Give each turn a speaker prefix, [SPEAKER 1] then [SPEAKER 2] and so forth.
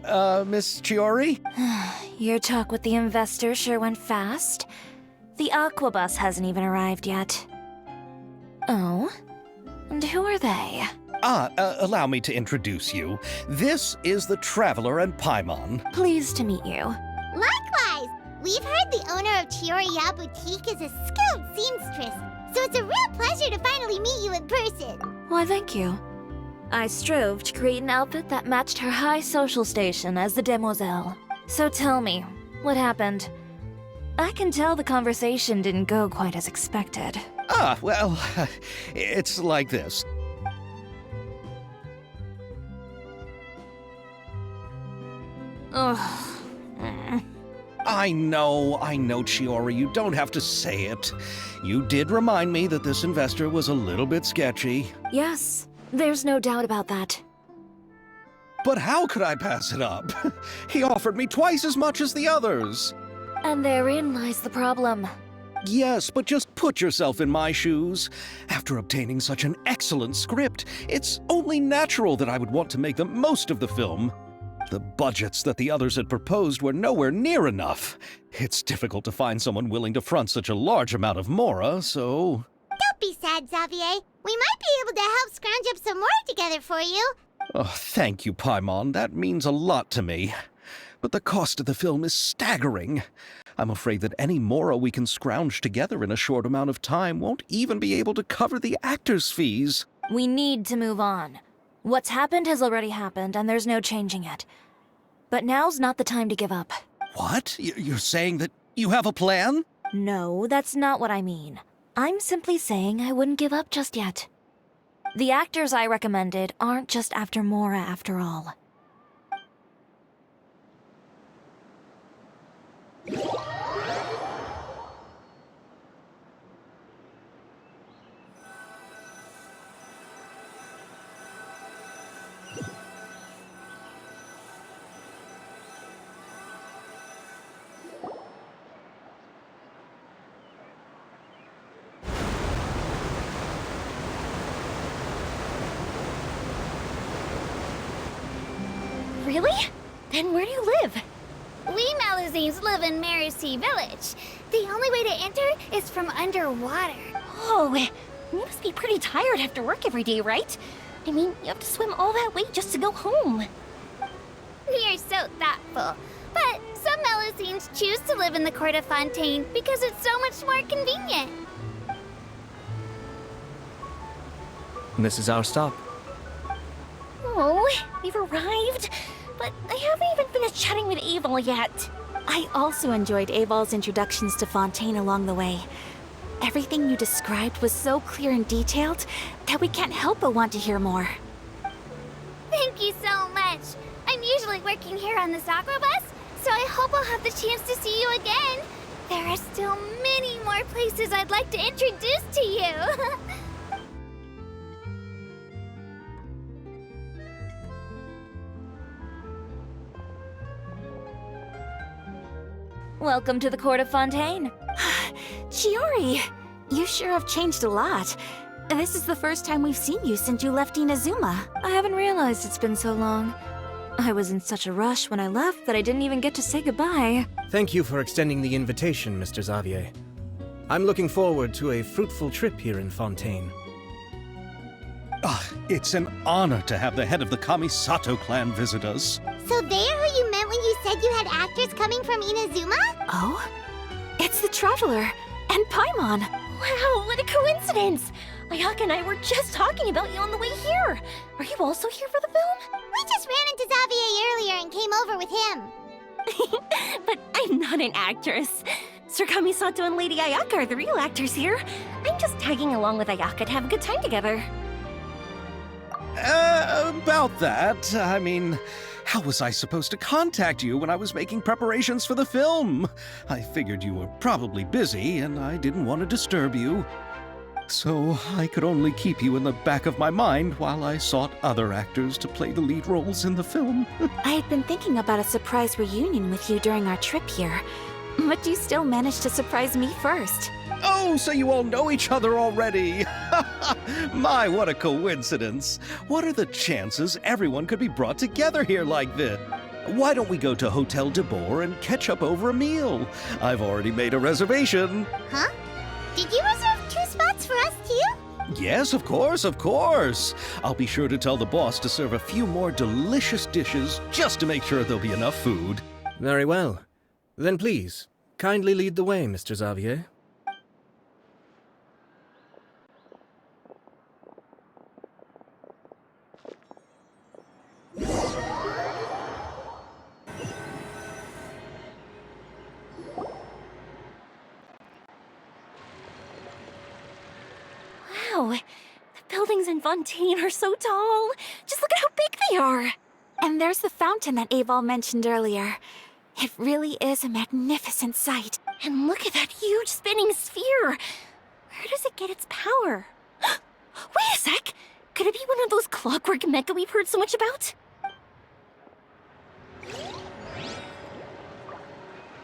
[SPEAKER 1] Miss Chiori?
[SPEAKER 2] Your talk with the investor sure went fast. The Aqua Bus hasn't even arrived yet. Oh? And who are they?
[SPEAKER 1] Allow me to introduce you. This is the Traveler and Paimon.
[SPEAKER 2] Pleased to meet you.
[SPEAKER 3] Likewise! We've heard the owner of Chiori Boutique is a skilled seamstress, so it's a real pleasure to finally meet you in person.
[SPEAKER 2] Why, thank you. I strove to create an outfit that matched her high social station as the demoiselle. So tell me, what happened? I can tell the conversation didn't go quite as expected.
[SPEAKER 1] Well, it's like this.
[SPEAKER 2] Ugh.
[SPEAKER 1] I know, Chiori, you don't have to say it. You did remind me that this investor was a little bit sketchy.
[SPEAKER 2] Yes, there's no doubt about that.
[SPEAKER 1] But how could I pass it up? He offered me twice as much as the others.
[SPEAKER 2] And therein lies the problem.
[SPEAKER 1] Yes, but just put yourself in my shoes. After obtaining such an excellent script, it's only natural that I would want to make the most of the film. The budgets that the others had proposed were nowhere near enough. It's difficult to find someone willing to front such a large amount of mora, so...
[SPEAKER 3] Don't be sad, Xavier. We might be able to help scrounge up some more together for you.
[SPEAKER 1] Oh, thank you, Paimon. That means a lot to me. But the cost of the film is staggering. I'm afraid that any mora we can scrounge together in a short amount of time won't even be able to cover the actors' fees.
[SPEAKER 2] We need to move on. What's happened has already happened, and there's no changing it. But now's not the time to give up.
[SPEAKER 1] What? You're saying that you have a plan?
[SPEAKER 2] No, that's not what I mean. I'm simply saying I wouldn't give up just yet. The actors I recommended aren't just after mora after all. Really? Then where do you live?
[SPEAKER 3] We Melusines live in Mercy Village. The only way to enter is from underwater.
[SPEAKER 4] Oh, you must be pretty tired after work every day, right? I mean, you have to swim all that way just to go home.
[SPEAKER 3] You're so thoughtful. But some Melusines choose to live in the Court of Fontaine because it's so much more convenient.
[SPEAKER 5] This is our stop.
[SPEAKER 4] Oh, we've arrived. But I haven't even finished chatting with Aval yet.
[SPEAKER 6] I also enjoyed Aval's introductions to Fontaine along the way. Everything you described was so clear and detailed that we can't help but want to hear more.
[SPEAKER 3] Thank you so much. I'm usually working here on the Aqua Bus, so I hope I'll have the chance to see you again. There are still many more places I'd like to introduce to you.
[SPEAKER 2] Welcome to the Court of Fontaine.
[SPEAKER 6] Chiori, you sure have changed a lot. This is the first time we've seen you since you left Inazuma.
[SPEAKER 2] I haven't realized it's been so long. I was in such a rush when I left that I didn't even get to say goodbye.
[SPEAKER 5] Thank you for extending the invitation, Mr. Xavier. I'm looking forward to a fruitful trip here in Fontaine.
[SPEAKER 1] It's an honor to have the head of the Kamisato clan visit us.
[SPEAKER 3] So they're who you meant when you said you had actors coming from Inazuma?
[SPEAKER 6] Oh? It's the Traveler and Paimon.
[SPEAKER 4] Wow, what a coincidence! Ayaka and I were just talking about you on the way here. Are you also here for the film?
[SPEAKER 3] We just ran into Xavier earlier and came over with him.
[SPEAKER 4] But I'm not an actress. Sir Kamisato and Lady Ayaka are the real actors here. I'm just tagging along with Ayaka to have a good time together.
[SPEAKER 1] About that, I mean, how was I supposed to contact you when I was making preparations for the film? I figured you were probably busy, and I didn't want to disturb you. So I could only keep you in the back of my mind while I sought other actors to play the lead roles in the film.
[SPEAKER 6] I had been thinking about a surprise reunion with you during our trip here, but you still managed to surprise me first.
[SPEAKER 1] Oh, so you all know each other already! My, what a coincidence! What are the chances everyone could be brought together here like this? Why don't we go to Hotel de Boer and catch up over a meal? I've already made a reservation.
[SPEAKER 3] Huh? Did you reserve 2 spots for us too?
[SPEAKER 1] Yes, of course, of course. I'll be sure to tell the boss to serve a few more delicious dishes just to make sure there'll be enough food.
[SPEAKER 5] Very well. Then please, kindly lead the way, Mr. Xavier.
[SPEAKER 4] Wow, the buildings in Fontaine are so tall. Just look at how big they are.
[SPEAKER 6] And there's the fountain that Aval mentioned earlier. It really is a magnificent sight.
[SPEAKER 4] And look at that huge spinning sphere. Where does it get its power? Wait a sec. Could it be one of those clockwork mecha we've heard so much about?